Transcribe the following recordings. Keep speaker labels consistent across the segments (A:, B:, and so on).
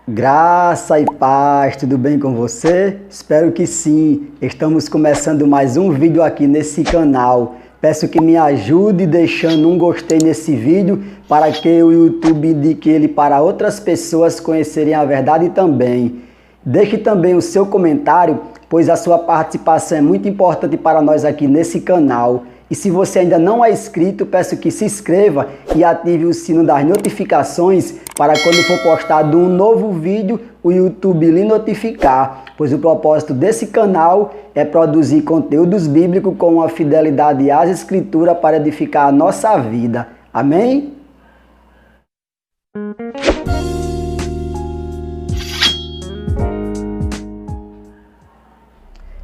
A: Graça e paz, tudo bem com você? Espero que sim. Estamos começando mais um vídeo aqui nesse canal. Peço que me ajude deixando um gostei nesse vídeo para que o YouTube indique ele para outras pessoas conhecerem a verdade também. Deixe também o seu comentário, pois a sua participação é muito importante para nós aqui nesse canal. E se você ainda não é inscrito, peço que se inscreva e ative o sino das notificações para quando for postado um novo vídeo, o YouTube lhe notificar, pois o propósito desse canal é produzir conteúdos bíblicos com uma fidelidade às Escrituras para edificar a nossa vida. Amém?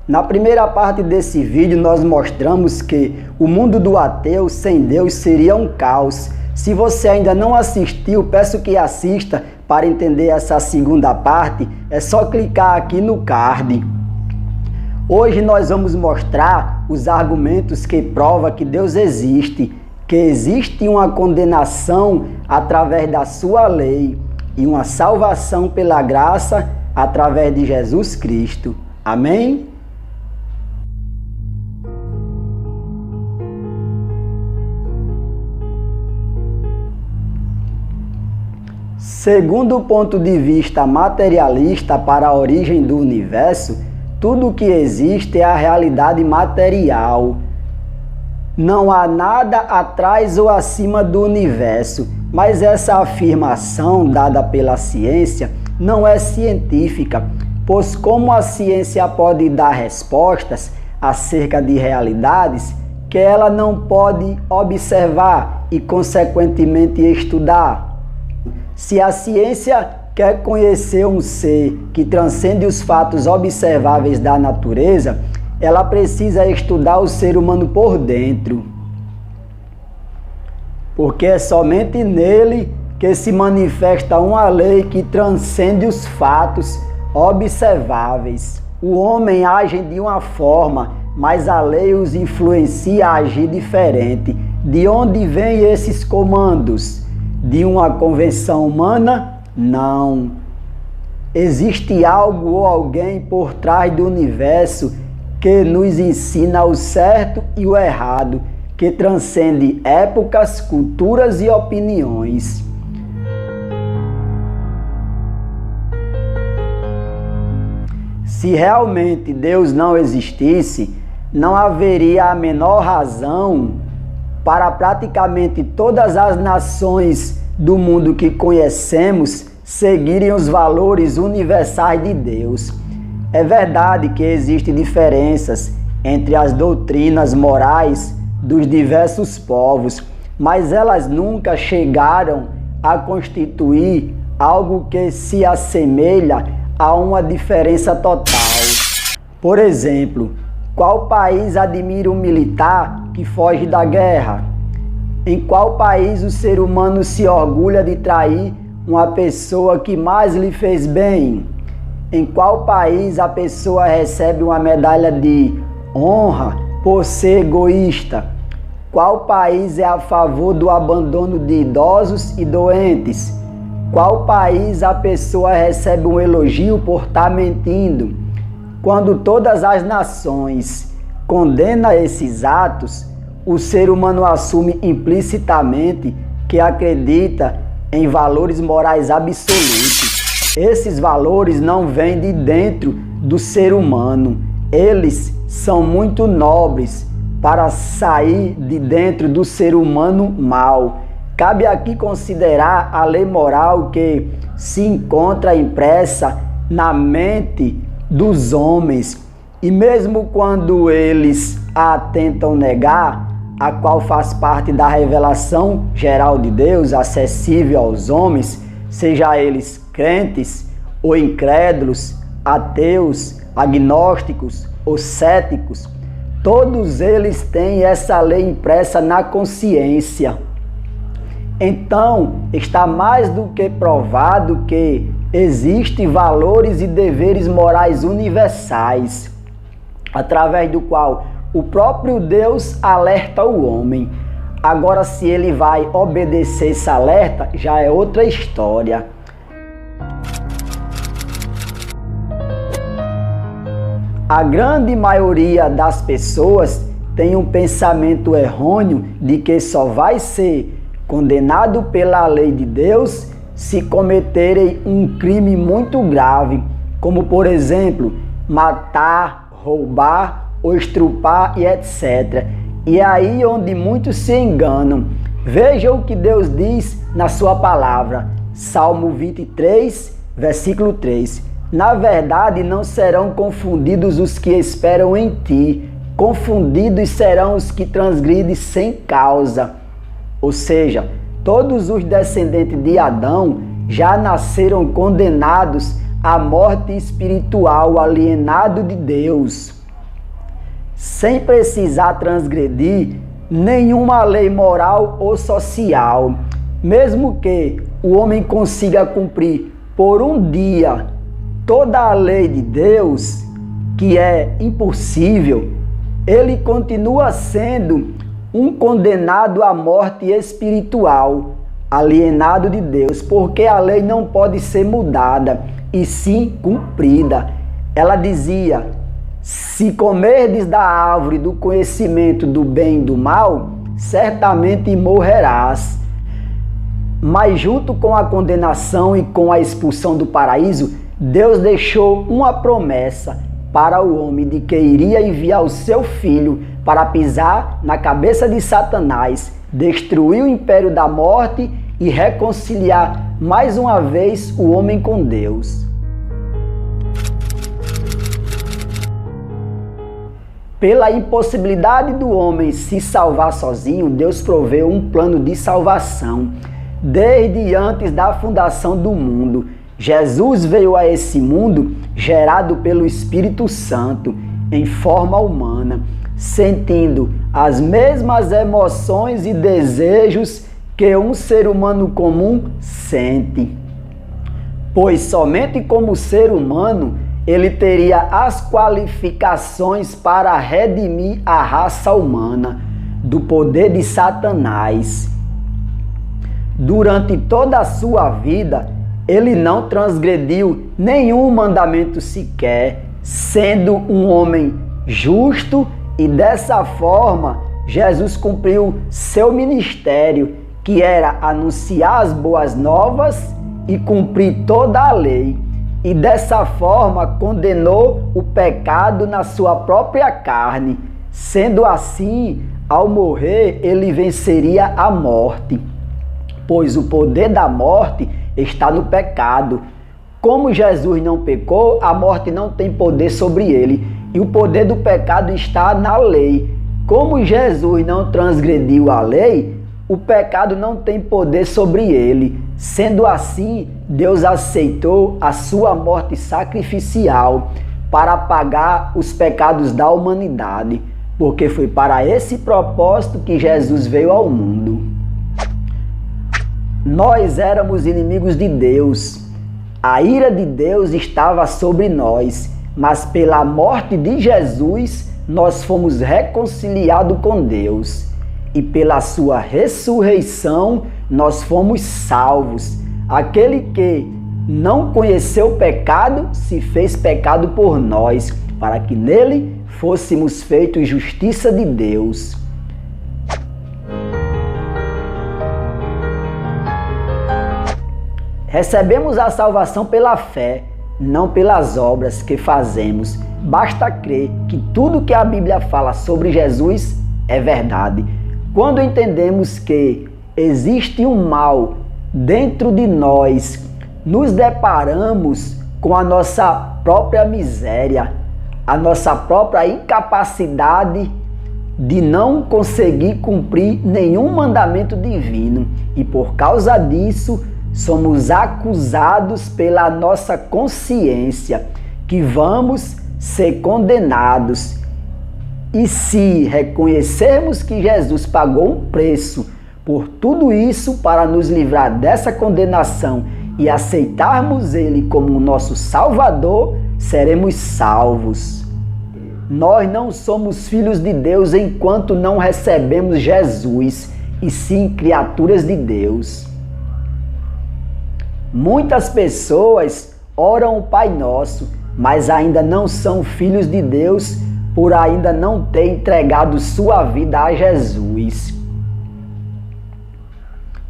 A: Na primeira parte desse vídeo, nós mostramos que o mundo do ateu sem Deus seria um caos. Se você ainda não assistiu, peço que assista para entender essa segunda parte. É só clicar aqui no card. Hoje nós vamos mostrar os argumentos que provam que Deus existe, que existe uma condenação através da sua lei e uma salvação pela graça através de Jesus Cristo. Amém? Segundo o ponto de vista materialista para a origem do universo, tudo o que existe é a realidade material. Não há nada atrás ou acima do universo, mas essa afirmação dada pela ciência não é científica, pois como a ciência pode dar respostas acerca de realidades que ela não pode observar e, consequentemente, estudar. Se a ciência quer conhecer um ser que transcende os fatos observáveis da natureza, ela precisa estudar o ser humano por dentro. Porque é somente nele que se manifesta uma lei que transcende os fatos observáveis. O homem age de uma forma, mas a lei os influencia a agir diferente. De onde vêm esses comandos? De uma convenção humana? Não. Existe algo ou alguém por trás do universo que nos ensina o certo e o errado, que transcende épocas, culturas e opiniões. Se realmente Deus não existisse, não haveria a menor razão para praticamente todas as nações do mundo que conhecemos seguirem os valores universais de Deus. É verdade que existem diferenças entre as doutrinas morais dos diversos povos, mas elas nunca chegaram a constituir algo que se assemelha a uma diferença total. Por exemplo, qual país admira um militar que foge da guerra? Em qual país o ser humano se orgulha de trair uma pessoa que mais lhe fez bem? Em qual país a pessoa recebe uma medalha de honra por ser egoísta? Qual país é a favor do abandono de idosos e doentes? Qual país a pessoa recebe um elogio por estar mentindo? Quando todas as nações condenam esses atos, o ser humano assume implicitamente que acredita em valores morais absolutos. Esses valores não vêm de dentro do ser humano. Eles são muito nobres para sair de dentro do ser humano mau. Cabe aqui considerar a lei moral que se encontra impressa na mente dos homens, e mesmo quando eles a tentam negar, a qual faz parte da revelação geral de Deus, acessível aos homens, seja eles crentes ou incrédulos, ateus, agnósticos ou céticos, todos eles têm essa lei impressa na consciência. Então, está mais do que provado que existem valores e deveres morais universais, através do qual o próprio Deus alerta o homem. Agora, se ele vai obedecer esse alerta, já é outra história. A grande maioria das pessoas tem um pensamento errôneo de que só vai ser condenado pela lei de Deus se cometerem um crime muito grave, como por exemplo, matar, roubar ou estrupar e etc. E é aí onde muitos se enganam. Veja o que Deus diz na sua palavra, Salmo 23, versículo 3. Na verdade, não serão confundidos os que esperam em ti, confundidos serão os que transgridem sem causa. Ou seja, todos os descendentes de Adão já nasceram condenados à morte espiritual, alienado de Deus, sem precisar transgredir nenhuma lei moral ou social. Mesmo que o homem consiga cumprir por um dia toda a lei de Deus, que é impossível, ele continua sendo um condenado à morte espiritual, alienado de Deus, porque a lei não pode ser mudada, e sim cumprida. Ela dizia: se comerdes da árvore do conhecimento do bem e do mal, certamente morrerás. Mas junto com a condenação e com a expulsão do paraíso, Deus deixou uma promessa para o homem de que iria enviar o seu filho para pisar na cabeça de Satanás, destruir o império da morte e reconciliar mais uma vez o homem com Deus. Pela impossibilidade do homem se salvar sozinho, Deus proveu um plano de salvação. Desde antes da fundação do mundo, Jesus veio a esse mundo gerado pelo Espírito Santo, em forma humana, sentindo as mesmas emoções e desejos que um ser humano comum sente. Pois somente como ser humano ele teria as qualificações para redimir a raça humana do poder de Satanás. Durante toda a sua vida, ele não transgrediu nenhum mandamento sequer, sendo um homem justo, e dessa forma Jesus cumpriu seu ministério, que era anunciar as boas novas e cumprir toda a lei. E dessa forma condenou o pecado na sua própria carne. Sendo assim, ao morrer, ele venceria a morte, pois o poder da morte está no pecado. Como Jesus não pecou, a morte não tem poder sobre ele, e o poder do pecado está na lei. Como Jesus não transgrediu a lei, o pecado não tem poder sobre ele. Sendo assim, Deus aceitou a sua morte sacrificial para pagar os pecados da humanidade, porque foi para esse propósito que Jesus veio ao mundo. Nós éramos inimigos de Deus. A ira de Deus estava sobre nós, mas pela morte de Jesus, nós fomos reconciliados com Deus. E pela sua ressurreição, nós fomos salvos. Aquele que não conheceu o pecado, se fez pecado por nós, para que nele fôssemos feitos justiça de Deus. Recebemos a salvação pela fé, não pelas obras que fazemos. Basta crer que tudo que a Bíblia fala sobre Jesus é verdade. Quando entendemos que existe um mal dentro de nós, nos deparamos com a nossa própria miséria, a nossa própria incapacidade de não conseguir cumprir nenhum mandamento divino. E por causa disso, somos acusados pela nossa consciência, que vamos ser condenados. E se reconhecermos que Jesus pagou um preço por tudo isso para nos livrar dessa condenação e aceitarmos Ele como o nosso Salvador, seremos salvos. Nós não somos filhos de Deus enquanto não recebemos Jesus, e sim criaturas de Deus. Muitas pessoas oram o Pai Nosso, mas ainda não são filhos de Deus por ainda não ter entregado sua vida a Jesus.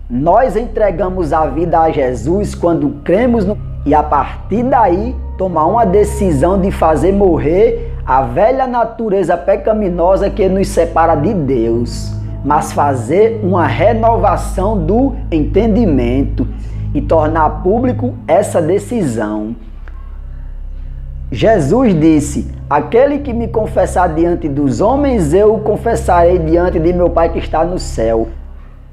A: Nós entregamos a vida a Jesus quando cremos e a partir daí tomar uma decisão de fazer morrer a velha natureza pecaminosa que nos separa de Deus, mas fazer uma renovação do entendimento e tornar público essa decisão. Jesus disse: aquele que me confessar diante dos homens, eu o confessarei diante de meu Pai que está no céu.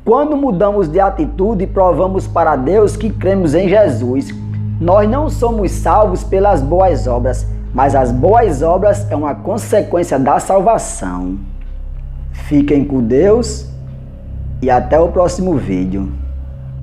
A: Quando mudamos de atitude e provamos para Deus que cremos em Jesus, nós não somos salvos pelas boas obras, mas as boas obras é uma consequência da salvação. Fiquem com Deus e até o próximo vídeo.